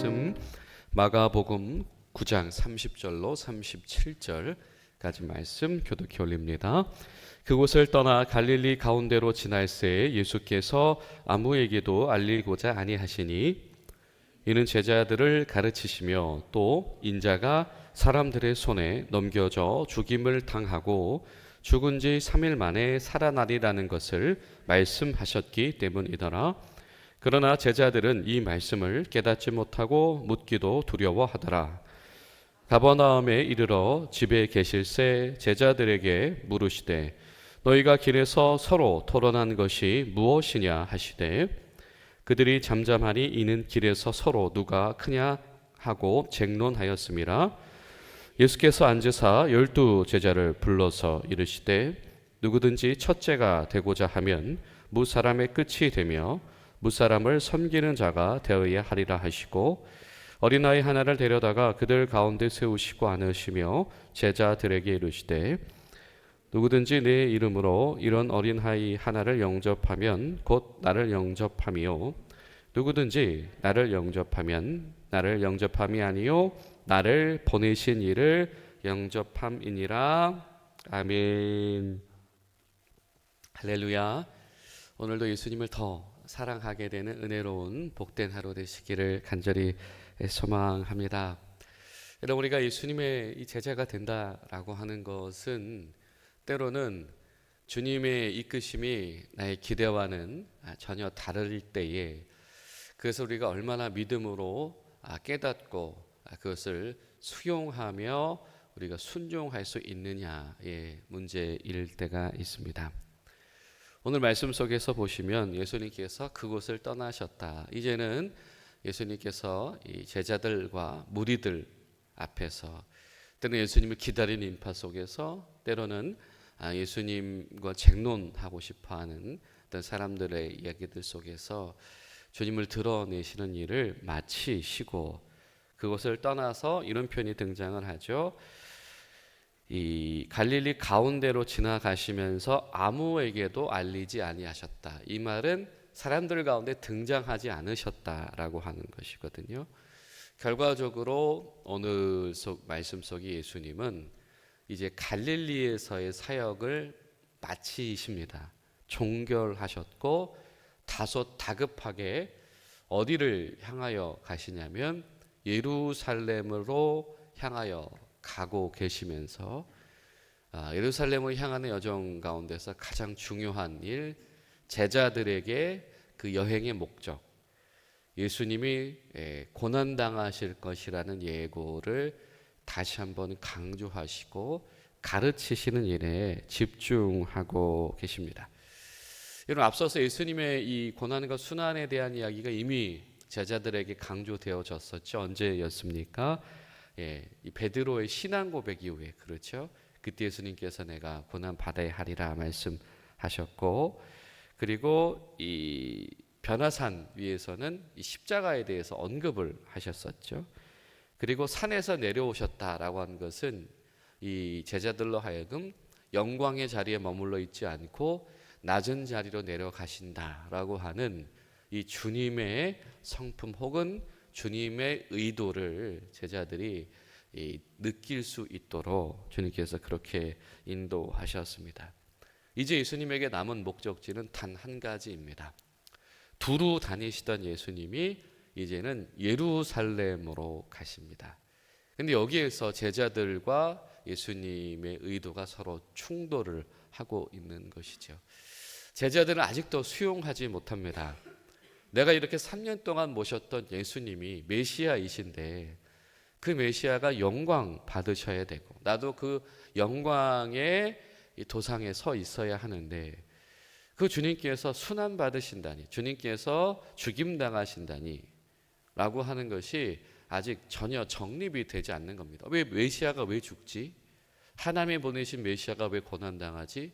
말씀 마가복음 9장 30절로 37절까지 말씀 교독해 올립니다. 그곳을 떠나 갈릴리 가운데로 지날새 예수께서 아무에게도 알리고자 아니하시니 이는 제자들을 가르치시며 또 인자가 사람들의 손에 넘겨져 죽임을 당하고 죽은 지 3일 만에 살아나리라는 것을 말씀하셨기 때문이더라. 그러나 제자들은 이 말씀을 깨닫지 못하고 묻기도 두려워하더라. 가버나움에 이르러 집에 계실새 제자들에게 물으시되 너희가 길에서 서로 토론한 것이 무엇이냐 하시되 그들이 잠잠하니 이는 길에서 서로 누가 크냐 하고 쟁론하였음이라. 예수께서 앉으사 12 제자를 불러서 이르시되 누구든지 첫째가 되고자 하면 무사람의 끝이 되며 무사람을 섬기는 자가 되어야 하리라 하시고 어린아이 하나를 데려다가 그들 가운데 세우시고 안으시며 제자들에게 이르시되 누구든지 내 이름으로 이런 어린아이 하나를 영접하면 곧 나를 영접함이요 누구든지 나를 영접하면 나를 영접함이 아니요 나를 보내신 이를 영접함이니라. 아멘. 할렐루야. 오늘도 예수님을 더 사랑하게 되는 은혜로운 복된 하루 되시기를 간절히 소망합니다. 여러분, 우리가 예수님의 이 제자가 된다라고 하는 것은 때로는 주님의 이끄심이 나의 기대와는 전혀 다를 때에 그것을 우리가 얼마나 믿음으로 깨닫고 그것을 수용하며 우리가 순종할 수 있느냐의 문제일 때가 있습니다. 오늘 말씀 속에서 보시면 예수님께서 그곳을 떠나셨다. 이제는 예수님께서 이 제자들과 무리들 앞에서 때로는 예수님을 기다리는 인파 속에서 때로는 예수님과 쟁론하고 싶어하는 어떤 사람들의 이야기들 속에서 주님을 드러내시는 일을 마치시고 그곳을 떠나서 이런 표현이 등장을 하죠. 이 갈릴리 가운데로 지나가시면서 아무에게도 알리지 아니하셨다. 이 말은 사람들 가운데 등장하지 않으셨다라고 하는 것이거든요. 결과적으로 오늘 말씀 속의 예수님은 이제 갈릴리에서의 사역을 마치십니다. 종결하셨고 다소 다급하게 어디를 향하여 가시냐면 예루살렘으로 향하여 가고 계시면서 예루살렘을 향하는 여정 가운데서 가장 중요한 일, 제자들에게 그 여행의 목적, 예수님이 고난당하실 것이라는 예고를 다시 한번 강조하시고 가르치시는 일에 집중하고 계십니다. 여러분, 앞서서 예수님의 이 고난과 순환에 대한 이야기가 이미 제자들에게 강조되어졌었죠. 언제였습니까? 이 베드로의 신앙 고백 이후에, 그렇죠? 그때 예수님께서 내가 고난 받아야 하리라 말씀하셨고, 그리고 이 변화산 위에서는 이 십자가에 대해서 언급을 하셨었죠. 그리고 산에서 내려오셨다라고 하는 것은 이 제자들로 하여금 영광의 자리에 머물러 있지 않고 낮은 자리로 내려가신다라고 하는 이 주님의 성품 혹은 주님의 의도를 제자들이 느낄 수 있도록 주님께서 그렇게 인도하셨습니다. 이제 예수님에게 남은 목적지는 단 한 가지입니다. 두루 다니시던 예수님이 이제는 예루살렘으로 가십니다. 그런데 여기에서 제자들과 예수님의 의도가 서로 충돌을 하고 있는 것이죠. 제자들은 아직도 수용하지 못합니다. 내가 이렇게 3년 동안 모셨던 예수님이 메시아이신데 그 메시아가 영광 받으셔야 되고 나도 그 영광의 도상에 서 있어야 하는데 그 주님께서 순환 받으신다니, 주님께서 죽임 당하신다니 라고 하는 것이 아직 전혀 정립이 되지 않는 겁니다. 왜 메시아가 왜 죽지? 하나님이 보내신 메시아가 왜 고난당하지?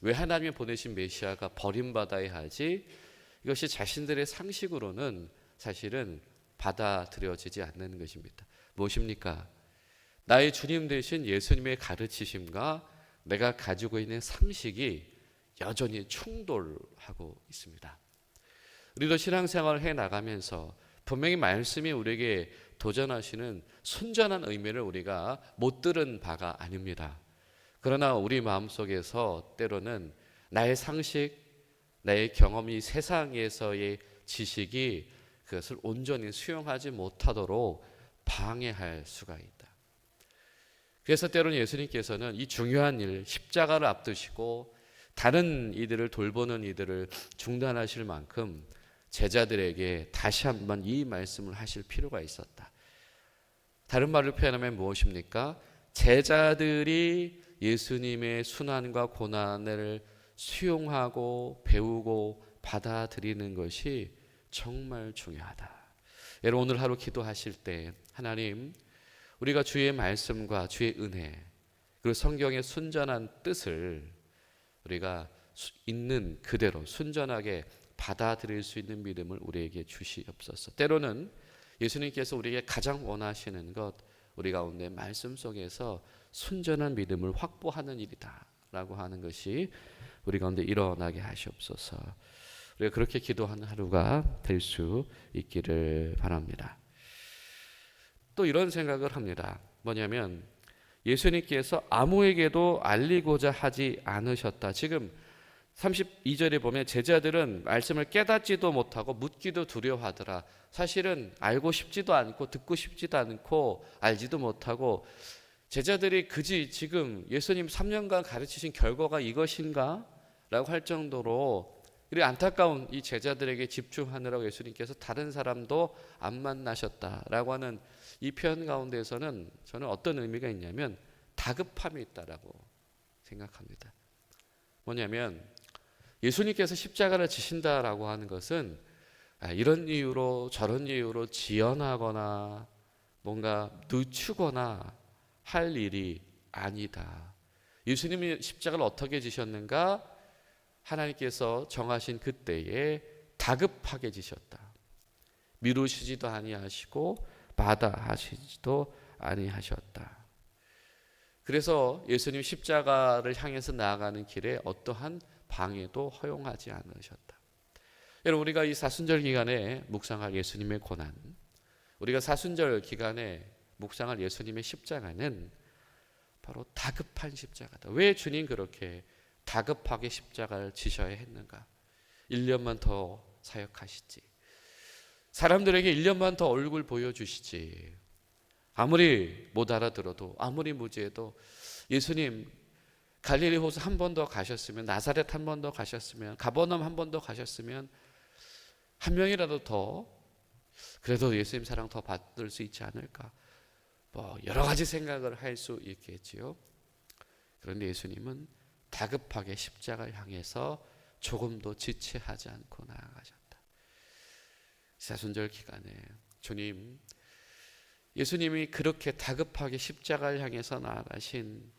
왜 하나님이 보내신 메시아가 버림받아야 하지? 이것이 자신들의 상식으로는 사실은 받아들여지지 않는 것입니다. 무엇입니까? 나의 주님 되신 예수님의 가르치심과 내가 가지고 있는 상식이 여전히 충돌하고 있습니다. 우리도 신앙생활을 해 나가면서 분명히 말씀이 우리에게 도전하시는 순전한 의미를 우리가 못 들은 바가 아닙니다. 그러나 우리 마음속에서 때로는 나의 상식, 나의 경험이 세상에서의 지식이 그것을 온전히 수용하지 못하도록 방해할 수가 있다. 그래서 때로는 예수님께서는 이 중요한 일, 십자가를 앞두시고 다른 이들을 돌보는 이들을 중단하실 만큼 제자들에게 다시 한번 이 말씀을 하실 필요가 있었다. 다른 말로 표현하면 무엇입니까? 제자들이 예수님의 순환과 고난을 수용하고 배우고 받아들이는 것이 정말 중요하다. 여러분, 오늘 하루 기도하실 때 하나님, 우리가 주의 말씀과 주의 은혜 그리고 성경의 순전한 뜻을 우리가 있는 그대로 순전하게 받아들일 수 있는 믿음을 우리에게 주시옵소서. 때로는 예수님께서 우리에게 가장 원하시는 것, 우리 가운데 말씀 속에서 순전한 믿음을 확보하는 일이다 라고 하는 것이 우리 가운데 일어나게 하시옵소서. 우리가 그렇게 기도하는 하루가 될 수 있기를 바랍니다. 또 이런 생각을 합니다. 뭐냐면 예수님께서 아무에게도 알리고자 하지 않으셨다. 지금 32절에 보면 제자들은 말씀을 깨닫지도 못하고 묻기도 두려워하더라. 사실은 알고 싶지도 않고 듣고 싶지도 않고 알지도 못하고 제자들이 그지 지금 예수님 3년간 가르치신 결과가 이것인가? 라고 할 정도로 이 안타까운 이 제자들에게 집중하느라고 예수님께서 다른 사람도 안 만나셨다라고 하는 이 표현 가운데에서는 저는 어떤 의미가 있냐면 다급함이 있다라고 생각합니다. 뭐냐면 예수님께서 십자가를 지신다라고 하는 것은 이런 이유로 저런 이유로 지연하거나 뭔가 늦추거나 할 일이 아니다. 예수님이 십자가를 어떻게 지셨는가? 하나님께서 정하신 그때에 다급하게 지셨다. 미루시지도 아니하시고 마다하시지도 아니하셨다. 그래서 예수님 십자가를 향해서 나아가는 길에 어떠한 방해도 허용하지 않으셨다. 여러분, 우리가 이 사순절 기간에 묵상할 예수님의 고난, 우리가 사순절 기간에 묵상할 예수님의 십자가는 바로 다급한 십자가다. 왜 주님 그렇게 다급하게 십자가를 지셔야 했는가? 1년만 더 사역하시지. 사람들에게 1년만 더 얼굴 보여주시지. 아무리 못 알아들어도 아무리 무지해도 예수님 갈릴리 호수 한 번 더 가셨으면, 나사렛 한 번 더 가셨으면, 가버나움 한 번 더 가셨으면 한 명이라도 더 그래도 예수님 사랑 더 받을 수 있지 않을까? 뭐 여러 가지 생각을 할 수 있겠지요. 그런데 예수님은 다급하게 십자가를 향해서 조금도 지체하지 않고 나아가셨다. 사순절 기간에 주님, 예수님이 그렇게 다급하게 십자가를 향해서 나아가신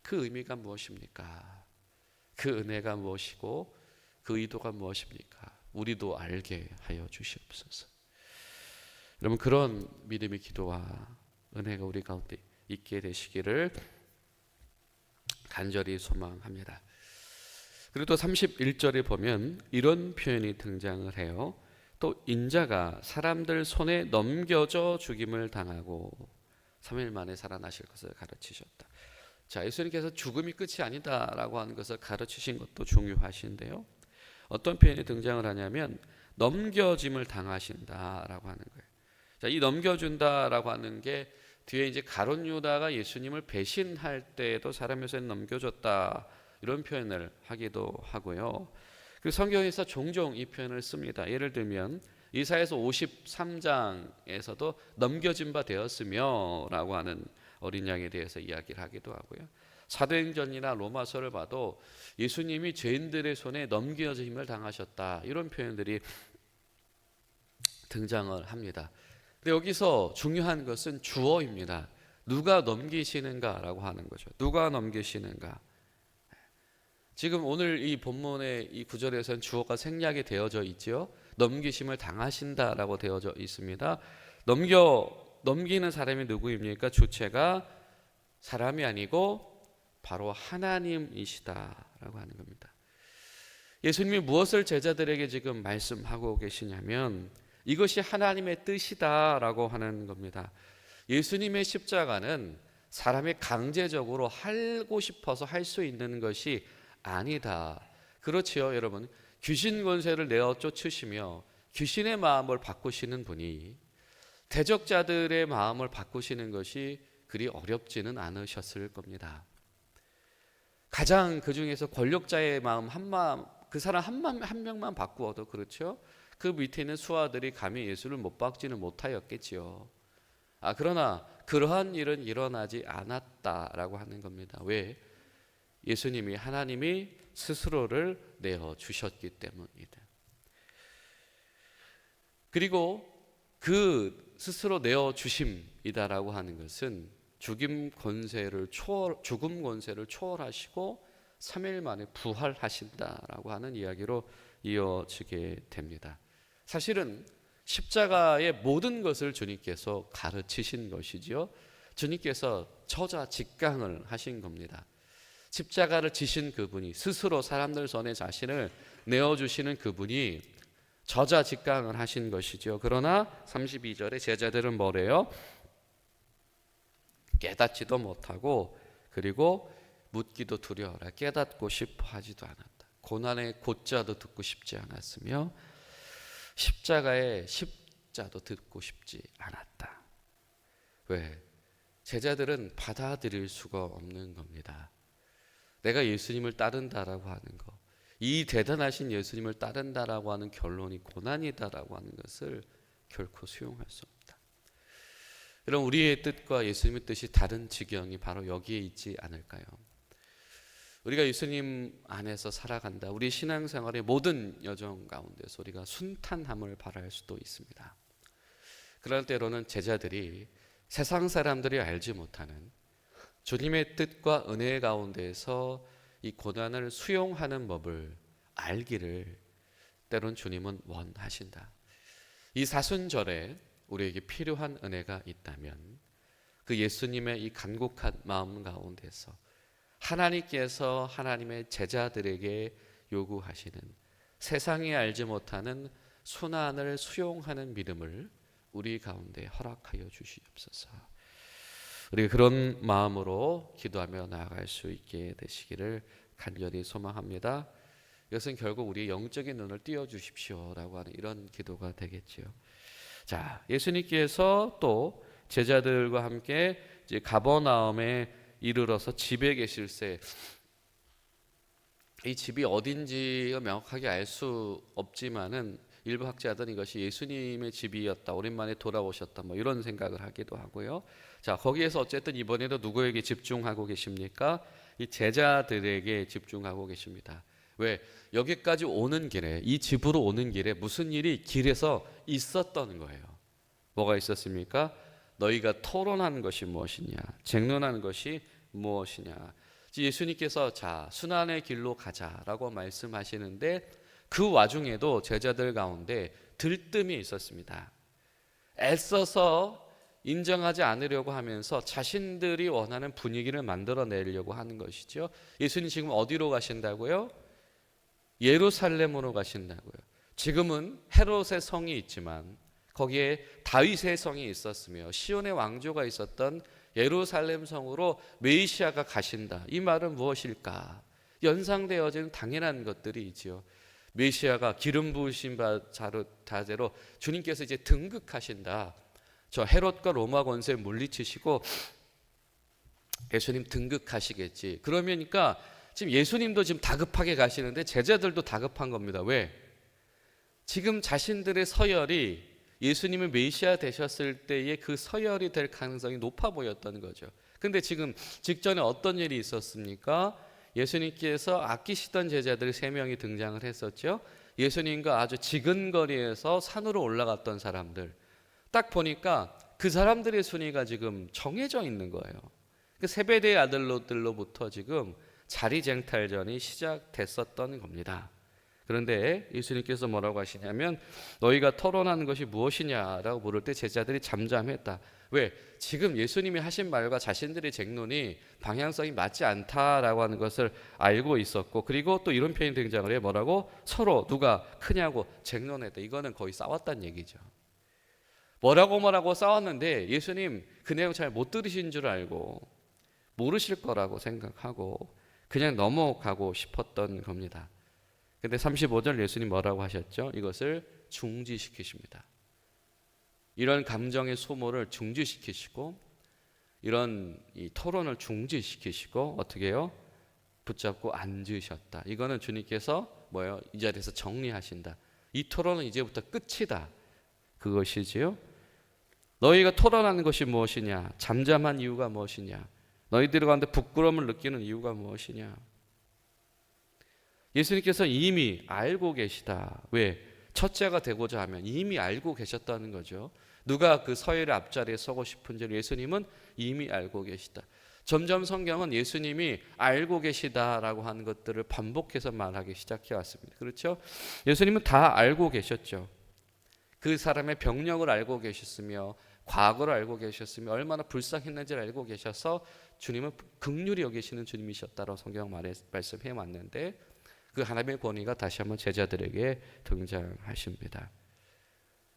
그 의미가 무엇입니까? 그 은혜가 무엇이고 그 의도가 무엇입니까? 우리도 알게 하여 주시옵소서. 여러분, 그런 믿음의 기도와 은혜가 우리 가운데 있게 되시기를 간절히 소망합니다. 그리고 또 31절에 보면 이런 표현이 등장을 해요. 또 인자가 사람들 손에 넘겨져 죽임을 당하고 3일 만에 살아나실 것을 가르치셨다. 자, 예수님께서 죽음이 끝이 아니다라고 하는 것을 가르치신 것도 중요하신데요. 어떤 표현이 등장을 하냐면 넘겨짐을 당하신다라고 하는 거예요. 자, 이 넘겨준다라고 하는 게 뒤에 이제 가룟 유다가 예수님을 배신할 때에도 사람의 손에 넘겨줬다 이런 표현을 하기도 하고요. 그 성경에서 종종 이 표현을 씁니다. 예를 들면 이사야서 53장에서도 넘겨진 바 되었으며 라고 하는 어린 양에 대해서 이야기를 하기도 하고요. 사도행전이나 로마서를 봐도 예수님이 죄인들의 손에 넘겨짐을 당하셨다 이런 표현들이 등장을 합니다. 근데 여기서 중요한 것은 주어입니다. 누가 넘기시는가라고 하는 거죠. 누가 넘기시는가. 지금 오늘 이 본문의 이 구절에서는 주어가 생략이 되어져 있지요. 넘기심을 당하신다라고 되어져 있습니다. 넘기는 사람이 누구입니까? 주체가 사람이 아니고 바로 하나님이시다라고 하는 겁니다. 예수님이 무엇을 제자들에게 지금 말씀하고 계시냐면 이것이 하나님의 뜻이다라고 하는 겁니다. 예수님의 십자가는 사람이 강제적으로 하고 싶어서 할 수 있는 것이 아니다. 그렇지요, 여러분. 귀신 권세를 내어 쫓으시며 귀신의 마음을 바꾸시는 분이 대적자들의 마음을 바꾸시는 것이 그리 어렵지는 않으셨을 겁니다. 가장 그 중에서 권력자의 마음 그 사람 한 명만 바꾸어도 그렇죠. 그 밑에 있는 수하들이 감히 예수를 못 박지는 못하였겠지요. 그러나 그러한 일은 일어나지 않았다라고 하는 겁니다. 왜? 예수님이 하나님이 스스로를 내어 주셨기 때문이다. 그리고 그 스스로 내어 주심이다라고 하는 것은 죽음 권세를 초월하시고 3일 만에 부활하신다라고 하는 이야기로 이어지게 됩니다. 사실은 십자가의 모든 것을 주님께서 가르치신 것이지요. 주님께서 저자직강을 하신 겁니다. 십자가를 지신 그분이, 스스로 사람들 전에 자신을 내어주시는 그분이 저자직강을 하신 것이죠. 그러나 32절에 제자들은 뭐래요? 깨닫지도 못하고, 그리고 묻기도 두려워라. 깨닫고 싶어 하지도 않았다. 고난의 고자도 듣고 싶지 않았으며 십자가의 십자도 듣고 싶지 않았다. 왜? 제자들은 받아들일 수가 없는 겁니다. 내가 예수님을 따른다라고 하는 것, 이 대단하신 예수님을 따른다라고 하는 결론이 고난이다라고 하는 것을 결코 수용할 수 없다. 여러분, 우리의 뜻과 예수님의 뜻이 다른 지경이 바로 여기에 있지 않을까요? 우리가 예수님 안에서 살아간다. 우리 신앙생활의 모든 여정 가운데서 우리가 순탄함을 바랄 수도 있습니다. 그럴 때로는 제자들이 세상 사람들이 알지 못하는 주님의 뜻과 은혜 가운데서 이 고난을 수용하는 법을 알기를 때론 주님은 원하신다. 이 사순절에 우리에게 필요한 은혜가 있다면 그 예수님의 이 간곡한 마음 가운데서 하나님께서 하나님의 제자들에게 요구하시는 세상이 알지 못하는 순환을 수용하는 믿음을 우리 가운데 허락하여 주시옵소서. 우리가 그런 마음으로 기도하며 나아갈 수 있게 되시기를 간절히 소망합니다. 이것은 결국 우리의 영적인 눈을 띄워주십시오라고 하는 이런 기도가 되겠지요. 자, 예수님께서 또 제자들과 함께 이제 가버나움에 이르러서 집에 계실새, 이 집이 어딘지가 명확하게 알 수 없지만은 일부 학자들은 이것이 예수님의 집이었다, 오랜만에 돌아오셨다, 뭐 이런 생각을 하기도 하고요. 자, 거기에서 어쨌든 이번에도 누구에게 집중하고 계십니까? 이 제자들에게 집중하고 계십니다. 왜? 여기까지 오는 길에, 이 집으로 오는 길에 무슨 일이 길에서 있었던 거예요. 뭐가 있었습니까? 너희가 토론하는 것이 무엇이냐, 쟁론하는 것이 무엇이냐. 예수님께서 자, 순환의 길로 가자라고 말씀하시는데 그 와중에도 제자들 가운데 들뜸이 있었습니다. 애써서 인정하지 않으려고 하면서 자신들이 원하는 분위기를 만들어내려고 하는 것이죠. 예수님 지금 어디로 가신다고요? 예루살렘으로 가신다고요. 지금은 헤롯의 성이 있지만 거기에 다윗의 성이 있었으며 시온의 왕조가 있었던 예루살렘 성으로 메시아가 가신다. 이 말은 무엇일까? 연상되어지는 당연한 것들이 있지요. 메시아가 기름 부으신 자대로 주님께서 이제 등극하신다. 저 헤롯과 로마 권세 물리치시고 예수님 등극하시겠지. 그러니까 지금 예수님도 지금 다급하게 가시는데 제자들도 다급한 겁니다. 왜? 지금 자신들의 서열이 예수님이 메시아 되셨을 때의 그 서열이 될 가능성이 높아 보였던 거죠. 근데 지금 직전에 어떤 일이 있었습니까? 예수님께서 아끼시던 제자들 3명이 등장을 했었죠. 예수님과 아주 지근거리에서 산으로 올라갔던 사람들, 딱 보니까 그 사람들의 순위가 지금 정해져 있는 거예요. 그 세베대의 아들들로부터 지금 자리쟁탈전이 시작됐었던 겁니다. 그런데 예수님께서 뭐라고 하시냐면 너희가 토론하는 것이 무엇이냐라고 물을 때 제자들이 잠잠했다. 왜? 지금 예수님이 하신 말과 자신들의 쟁론이 방향성이 맞지 않다라고 하는 것을 알고 있었고, 그리고 또 이런 표현이 등장을 해요. 뭐라고? 서로 누가 크냐고 쟁론했다. 이거는 거의 싸웠다는 얘기죠. 뭐라고 싸웠는데 예수님 그 내용 잘 못 들으신 줄 알고 모르실 거라고 생각하고 그냥 넘어가고 싶었던 겁니다. 근데 35절 예수님 뭐라고 하셨죠? 이것을 중지시키십니다. 이런 감정의 소모를 중지시키시고 이런 이 토론을 중지시키시고 어떻게 해요? 붙잡고 앉으셨다. 이거는 주님께서 뭐예요? 이 자리에서 정리하신다. 이 토론은 이제부터 끝이다. 그것이지요. 너희가 토론하는 것이 무엇이냐? 잠잠한 이유가 무엇이냐? 너희들 가운데 부끄러움을 느끼는 이유가 무엇이냐? 예수님께서 이미 알고 계시다. 왜? 첫째가 되고자 하면 이미 알고 계셨다는 거죠. 누가 그 서열의 앞자리에 서고 싶은지를 예수님은 이미 알고 계시다. 점점 성경은 예수님이 알고 계시다라고 하는 것들을 반복해서 말하기 시작해 왔습니다. 그렇죠? 예수님은 다 알고 계셨죠. 그 사람의 병력을 알고 계셨으며 과거를 알고 계셨으며 얼마나 불쌍했는지를 알고 계셔서 주님은 긍휼히 여기시는 주님이셨다라고 성경 말씀해 왔는데 그 하나님의 권위가 다시 한번 제자들에게 등장하십니다.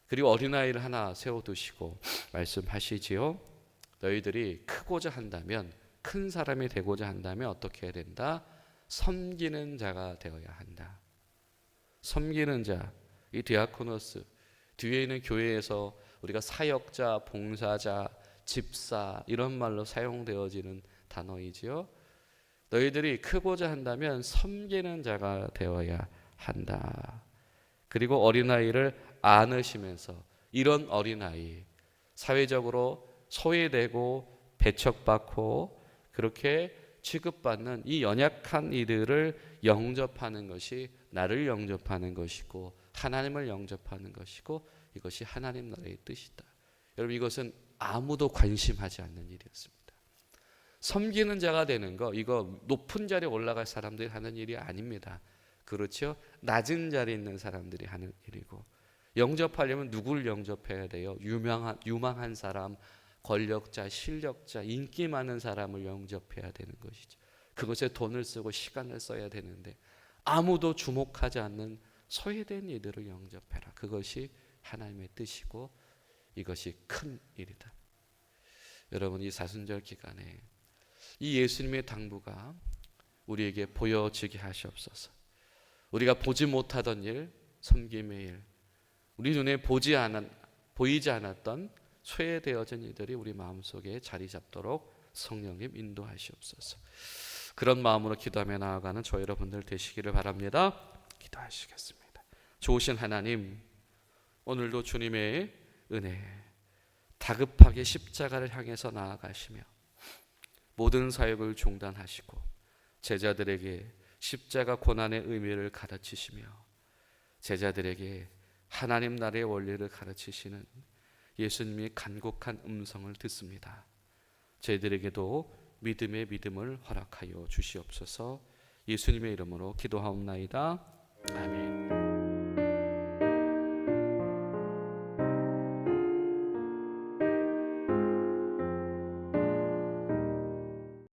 그리고 어린아이를 하나 세워두시고 말씀하시지요. 너희들이 크고자 한다면, 큰 사람이 되고자 한다면 어떻게 해야 된다? 섬기는 자가 되어야 한다. 섬기는 자, 이 디아코노스, 뒤에 있는 교회에서 우리가 사역자, 봉사자, 집사 이런 말로 사용되어지는 단어이지요. 너희들이 크고자 한다면 섬기는 자가 되어야 한다. 그리고 어린아이를 안으시면서 이런 어린아이, 사회적으로 소외되고 배척받고 그렇게 취급받는 이 연약한 이들을 영접하는 것이 나를 영접하는 것이고 하나님을 영접하는 것이고 이것이 하나님 나라의 뜻이다. 여러분 이것은 아무도 관심하지 않는 일이었습니다. 섬기는 자가 되는 거 이거 높은 자리에 올라갈 사람들이 하는 일이 아닙니다. 그렇죠? 낮은 자리에 있는 사람들이 하는 일이고 영접하려면 누구를 영접해야 돼요? 유망한 사람, 권력자, 실력자, 인기 많은 사람을 영접해야 되는 것이죠. 그것에 돈을 쓰고 시간을 써야 되는데 아무도 주목하지 않는 소외된 이들을 영접해라. 그것이 하나님의 뜻이고 이것이 큰 일이다. 여러분 이 사순절 기간에 이 예수님의 당부가 우리에게 보여지게 하시옵소서. 우리가 보지 못하던 일, 섬김의 일, 우리 눈에 보이지 않았던 소외되어진 이들이 우리 마음속에 자리 잡도록 성령님 인도하시옵소서. 그런 마음으로 기도하며 나아가는 저 여러분들 되시기를 바랍니다. 기도하시겠습니다. 좋으신 하나님, 오늘도 주님의 은혜, 다급하게 십자가를 향해서 나아가시며 모든 사역을 중단하시고 제자들에게 십자가 고난의 의미를 가르치시며 제자들에게 하나님 나라의 원리를 가르치시는 예수님의 간곡한 음성을 듣습니다. 저희들에게도 믿음의 믿음을 허락하여 주시옵소서. 예수님의 이름으로 기도하옵나이다. 아멘.